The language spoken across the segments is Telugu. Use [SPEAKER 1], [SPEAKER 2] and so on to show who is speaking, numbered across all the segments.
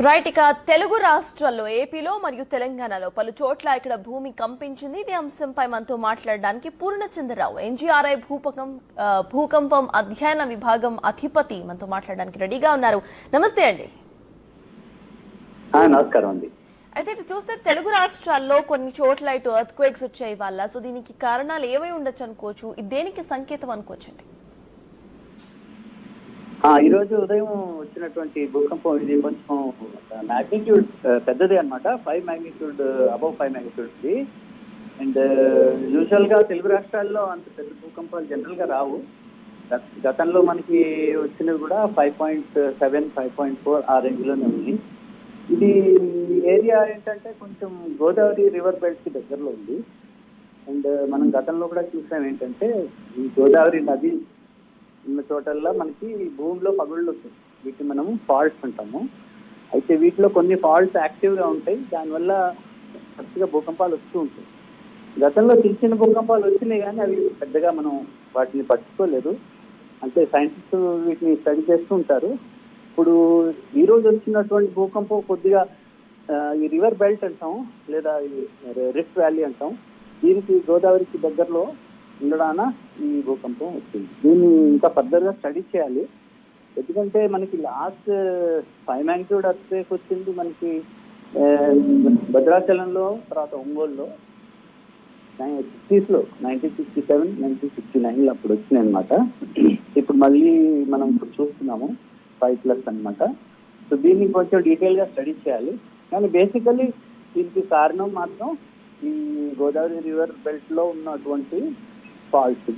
[SPEAKER 1] రైట్. ఇక తెలుగు రాష్ట్రాల్లో ఏపీలో మరియు తెలంగాణలో పలు చోట్ల ఇక్కడ భూమి కంపించింది. ఇదే అంశంపై మనతో మాట్లాడడానికి పూర్ణచంద్రరావు, ఎన్జీఆర్ఐ భూకంపం అధ్యయన విభాగం అధిపతి, మనతో మాట్లాడడానికి రెడీగా ఉన్నారు. నమస్తే అండి.
[SPEAKER 2] నమస్కారం అండి.
[SPEAKER 1] అయితే ఇటు చూస్తే తెలుగు రాష్ట్రాల్లో కొన్ని చోట్ల ఇటు ఎర్త్క్వేక్స్ వచ్చాయి వాళ్ళ. సో దీనికి కారణాలు ఏమై ఉండొచ్చు అనుకోవచ్చు, ఇది దేనికి సంకేతం అనుకోవచ్చండి?
[SPEAKER 2] ఈ రోజు ఉదయం వచ్చినటువంటి భూకంపం ఇది కొంచెం మ్యాగ్నిట్యూడ్ పెద్దది అనమాట. 5 magnitude above 5 magnitude. And usual గా తెలుగు రాష్ట్రాల్లో అంత పెద్ద భూకంపాలు జనరల్ గా రావు. గతంలో మనకి వచ్చినవి కూడా 5.7, 5.4 ఆ రేంజ్ లోనే ఉంది. ఇది ఏరియా ఏంటంటే కొంచెం గోదావరి రివర్ బెల్ట్ కి దగ్గరలో ఉంది. అండ్ మనం గతంలో కూడా చూసాం ఏంటంటే ఈ గోదావరి నది ఉన్న చోటల్లో మనకి భూమిలో పగుళ్ళు వస్తాయి. వీటిని మనం ఫాల్ట్స్ అంటాము. అయితే వీటిలో కొన్ని ఫాల్ట్స్ యాక్టివ్గా ఉంటాయి, దానివల్ల కొద్దిగా భూకంపాలు వస్తూ ఉంటాయి. గతంలో చిన్న చిన్న భూకంపాలు వచ్చినాయి కానీ అవి పెద్దగా మనం వాటిని పట్టుకోలేదు. అంటే సైంటిస్ట్ వీటిని స్టడీ చేస్తూ ఉంటారు. ఇప్పుడు ఈ రోజు వచ్చినటువంటి భూకంపం కొద్దిగా ఈ రివర్ బెల్ట్ అంటాం, లేదా రిఫ్ట్ వ్యాలీ అంటాం, దీనికి గోదావరికి దగ్గరలో ఉండడాన ఈ భూకంపం వచ్చింది. దీన్ని ఇంకా ఫర్దర్ గా స్టడీ చేయాలి. ఎందుకంటే మనకి లాస్ట్ 5 magnitude ఎర్త్క్వేక్ వచ్చింది మనకి భద్రాచలంలో, తర్వాత ఒంగోలులో 60s లో 1967, 1969 అప్పుడు వచ్చినాయి అనమాట. ఇప్పుడు మళ్ళీ మనం ఇప్పుడు చూస్తున్నాము 5+ అనమాట. సో దీన్ని కొంచెం డీటెయిల్ గా స్టడీ చేయాలి. కానీ బేసికల్లీ దీనికి కారణం మాత్రం ఈ గోదావరి రివర్ బెల్ట్ లో ఉన్నటువంటి ఫాల్స్,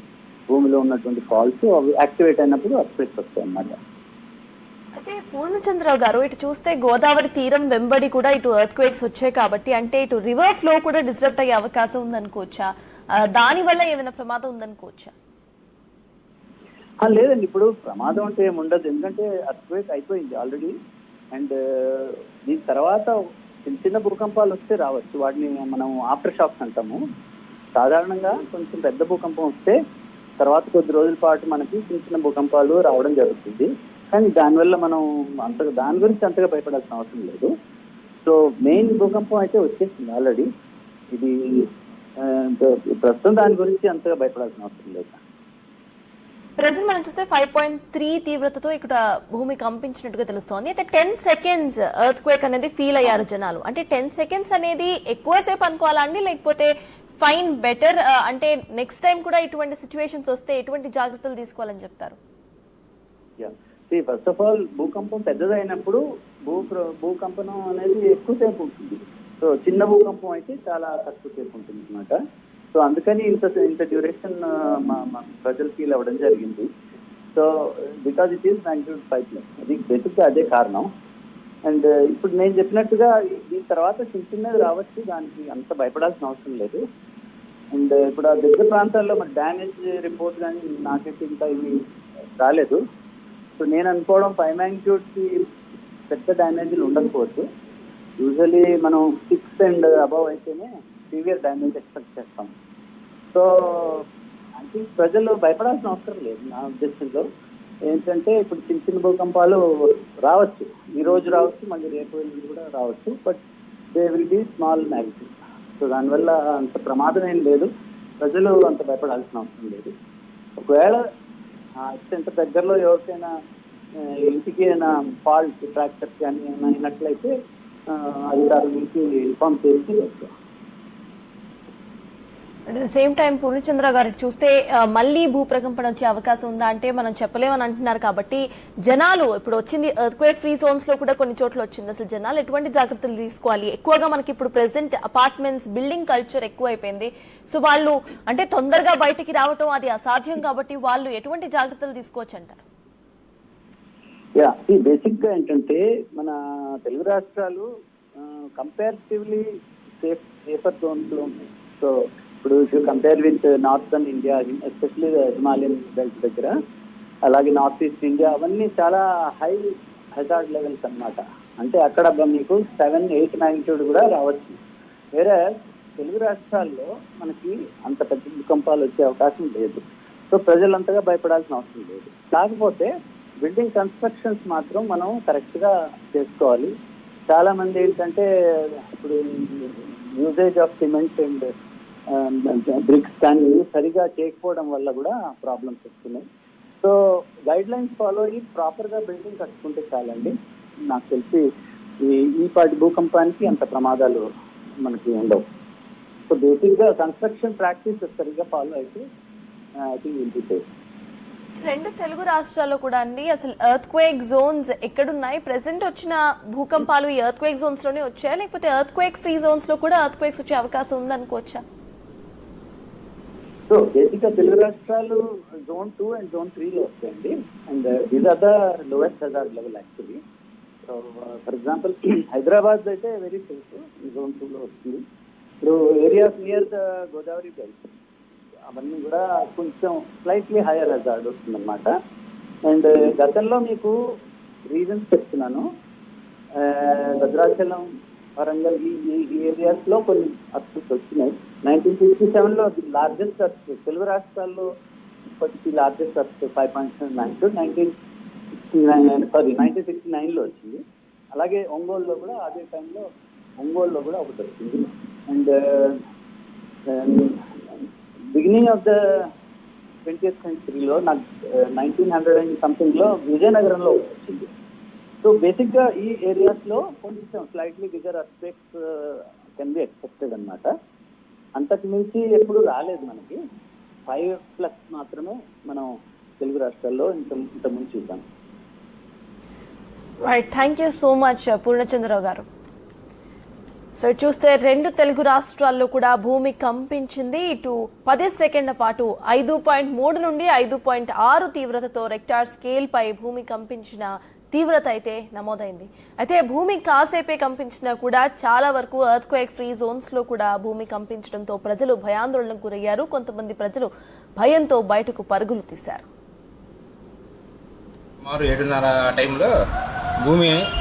[SPEAKER 2] భూమిలో ఉన్నటువంటి ఫాల్స్ అవి యాక్టివేట్ అయినప్పుడు ఎర్త్క్వేక్స్ వస్తాయి అన్నమాట.
[SPEAKER 1] అయితే పూర్ణచంద్రరావు గారు, ఇటు చూస్తే గోదావరి తీరం వెంబడి కూడా ఇటు ఎర్త్క్వేక్స్ వచ్చాయి కాబట్టి అంటే ఇటు రివర్ ఫ్లో కూడా డిస్టర్బ్ అయ్యే అవకాశం ఉందనుకోవచ్చా? దాని వల్ల ఏమైనా ప్రమాదం ఉందనుకోవచ్చా?
[SPEAKER 2] లేదండి, ఇప్పుడు ప్రమాదం అంటే ఏమి ఉండదు. ఎందుకంటే ఎర్త్క్వేక్ అయిపోయింది ఆల్రెడీ. అండ్ దీని తర్వాత చిన్న చిన్న భూకంపాలు వస్తే రావచ్చు. వాటిని మనం ఆఫ్టర్ షాక్స్ అంటాము. సాధారణంగా కొంచెం పెద్ద భూకంపం వస్తే తర్వాత కొద్ది రోజుల పాటు మనకి చిన్న చిన్న భూకంపాలు రావడం జరుగుతుంది. కానీ దానివల్ల మనం దాని గురించి అంతగా భయపడాల్సిన అవసరం లేదు. సో మెయిన్ భూకంపం అయితే వచ్చేసింది ఆల్రెడీ. ఇది ప్రస్తుతం దాని గురించి అంతగా భయపడాల్సిన అవసరం లేదు.
[SPEAKER 1] ప్రజెంట్ మనం చూస్తే 5.3 తీవ్రతతో ఇక్కడ భూమి కంపించినట్టుగా తెలుస్తోంది. అయితే 10 seconds ఎర్త్క్వేక్ అనేది ఫీల్ అయ్యారు జనాలు. అంటే 10 seconds అనేది ఎక్కువసేపు అనుకోవాలా అండి, లేకపోతే ఫైన్ బెటర్? అంటే నెక్స్ట్ టైం కూడా ఇటువంటి సిచ్యువేషన్స్ వస్తే ఎటువంటి జాగ్రత్తలు తీసుకోవాలని చెప్తారు?
[SPEAKER 2] ఫస్ట్ ఆఫ్ ఆల్ భూకంపం పెద్దదైనప్పుడు భూకంపనం అనేది ఎక్కువసేపు ఉంటుంది. సో చిన్న భూకంపం అయితే చాలా తక్కువసేపు ఉంటుంది అనమాట. సో అందుకని ఇంత డ్యూరేషన్ ప్రజలు ఫీల్ అవ్వడం జరిగింది. So because it is magnitude 5+. అది బేసిక్గా అదే కారణం. అండ్ ఇప్పుడు నేను చెప్పినట్టుగా దీని తర్వాత చిన్న చిన్నది రావచ్చు, దానికి అంత భయపడాల్సిన అవసరం లేదు. అండ్ ఇప్పుడు ఆ దగ్గర ప్రాంతాల్లో మరి డ్యామేజ్ రిపోర్ట్ కానీ నాకైతే ఇంకా ఇవి రాలేదు. సో నేను అనుకోవడం 5 magnitudeకి పెద్ద డ్యామేజ్లు ఉండకపోవచ్చు. యూజువలీ మనం 6 and above అయితేనే సివియర్ డ్యామేజ్ ఎక్స్పెక్ట్ చేస్తాం. సో అంటే ప్రజలు భయపడాల్సిన అవసరం లేదు నా ఉద్దేశంలో. ఏంటంటే ఇప్పుడు చిన్న చిన్న భూకంపాలు రావచ్చు, ఈ రోజు రావచ్చు, మళ్ళీ రేపు కూడా రావచ్చు, but they will be small magnitude. So దానివల్ల అంత ప్రమాదం ఏం లేదు, ప్రజలు అంత భయపడాల్సిన అవసరం లేదు. ఒకవేళ అత్యంత దగ్గరలో ఎవరికైనా ఇంటికి ఏమైనా ఫాల్ట్ ఫ్రాక్చర్స్ కానీ ఏమైనా అయినట్లయితే అధికారుల నుంచి ఇన్ఫార్మ్ చేసి వస్తాం.
[SPEAKER 1] At the same time Purnachandra గారు చూస్తే మళ్ళీ భూప్రకంపన వచ్చే అవకాశం ఉందా అంటే మనం చెప్పలేమని అంటున్నారు. కాబట్టి జనాలు ఇప్పుడు వచ్చింది ఎర్త్క్వేక్ ఫ్రీ జోన్స్ లో కూడా కొన్ని చోట్ల వచ్చింది. అసలు జనాలు ఎటువంటి జాగ్రత్తలు తీసుకోవాలి? ఎక్కువగా మనకి ఇప్పుడు ప్రెసెంట్ అపార్ట్మెంట్స్, బిల్డింగ్ కల్చర్ ఎక్కువ అయిపోయింది. సో వాళ్ళు అంటే తొందరగా బయటికి రావటం అది అసాధ్యం కాబట్టి వాళ్ళు ఎటువంటి జాగ్రత్తలు తీసుకోవచ్చు అంటారు?
[SPEAKER 2] బేసిక్ గా ఏంటంటే మన తెలుగు రాష్ట్రాలు కంపారిటివ్లీ సేఫర్ జోన్స్ లో ఉన్నాయి. సో ఇప్పుడు compare with northern India, especially Himalayan belt దగ్గర, అలాగే నార్త్ ఈస్ట్ ఇండియా, అవన్నీ చాలా హై హెజార్డ్ లెవెల్స్ అన్నమాట. అంటే అక్కడ మీకు 7, 8 magnitude కూడా రావచ్చు. వేరే తెలుగు రాష్ట్రాల్లో మనకి అంత పెద్ద భూకంపాలు వచ్చే అవకాశం లేదు. సో ప్రజలంతగా భయపడాల్సిన అవసరం లేదు. కాకపోతే బిల్డింగ్ కన్స్ట్రక్షన్స్ మాత్రం మనం కరెక్ట్గా చేసుకోవాలి. చాలా మంది ఏంటంటే ఇప్పుడు usage of cement and bricks కానీ సరిగా చేయకపోవడం వల్ల కూడా ప్రాబ్లమ్స్ వస్తున్నాయి. సో గైడ్ లైన్స్ ఫాలో అయ్యి ప్రాపర్గా బిల్డింగ్ కట్టుకుంటే చాలండి. నాకు తెలిసి ఈ పాటి భూకంపానికి అంత ప్రమాదాలు మనకి ఉండవు. సో బేసిక్గా కన్స్ట్రక్షన్ ప్రాక్టీస్ సరిగ్గా ఫాలో అయితే I think will be safe.
[SPEAKER 1] రెండు తెలుగు రాష్ట్రాల్లో కూడా అండి అసలు ఎర్త్ క్వేక్ జోన్స్ ఎక్కడున్నాయి? ప్రెసెంట్ వచ్చిన భూకంపాలు ఈ ఎర్త్ క్వేక్ జోన్స్ లోనే వచ్చాయా, లేకపోతే ఎర్త్ క్వేక్ ఫ్రీ జోన్స్ లో కూడా ఎర్త్ క్వేక్స్ వచ్చే అవకాశం ఉందనుకోవచ్చా?
[SPEAKER 2] సో బేసిక్గా తెలుగు రాష్ట్రాలు జోన్ 2 అండ్ జోన్ 3లో వస్తాయండి. And these are the lowest hazard level actually. So for example Hyderabad అయితే వెరీ సేఫ్, జోన్ 2లో వస్తుంది. ఇప్పుడు areas near the Godavari belt అవన్నీ కూడా కొంచెం స్లైట్లీ హైయర్ హజార్డ్ వస్తుందన్నమాట. అండ్ గతంలో మీకు రీజన్స్ చెప్తున్నాను, భద్రాచలం, వరంగల్ ఈ ఏరియాస్లో కొన్ని అర్త్స్ వచ్చినాయి. 1967లో లార్జెస్ట్ అర్త్ తెలుగు రాష్ట్రాల్లో ఇప్పటికీ లార్జెస్ట్ అర్త్ 5.9 1969లో వచ్చింది. అలాగే ఒంగోలులో కూడా అదే టైంలో ఒంగోలులో కూడా ఒకటి వచ్చింది. And beginning of the 20th centuryలో నాకు 1900 అండ్ సంథింగ్లో విజయనగరంలో వచ్చింది. సో బేసిక్గా ఈ ఏరియాస్లో కొంచెం slightly bigger aspects can be expected అనమాట. అంతకు మించి ఎప్పుడు రాలేదు మనకి. 5+ మాత్రమే మనం తెలుగు రాష్ట్రాల్లో ఇంత ముందు చూద్దాం.
[SPEAKER 1] Right, thank you so much Purnachandrarao గారు. సో చూస్తే రెండు తెలుగు రాష్ట్రాల్లో కూడా భూమి కంపించింది. ఇటు 10 సెకండ్ల పాటు 5.3 నుండి 5.6 తీవ్రతతో రెక్టార్ స్కేల్ పై భూమి కంపించిన తీవ్రత అయితే నమోదైంది. అయితే భూమి కాసేపే కంపించినా కూడా చాలా వరకు ఎర్త్ క్వేక్ ఫ్రీ జోన్స్ లో కూడా భూమి కంపించడంతో ప్రజలు భయాందోళనకు గురయ్యారు. కొంతమంది ప్రజలు భయంతో బయటకు పరుగులు తీశారు.
[SPEAKER 3] సుమారు 7:30 టైంలో భూమి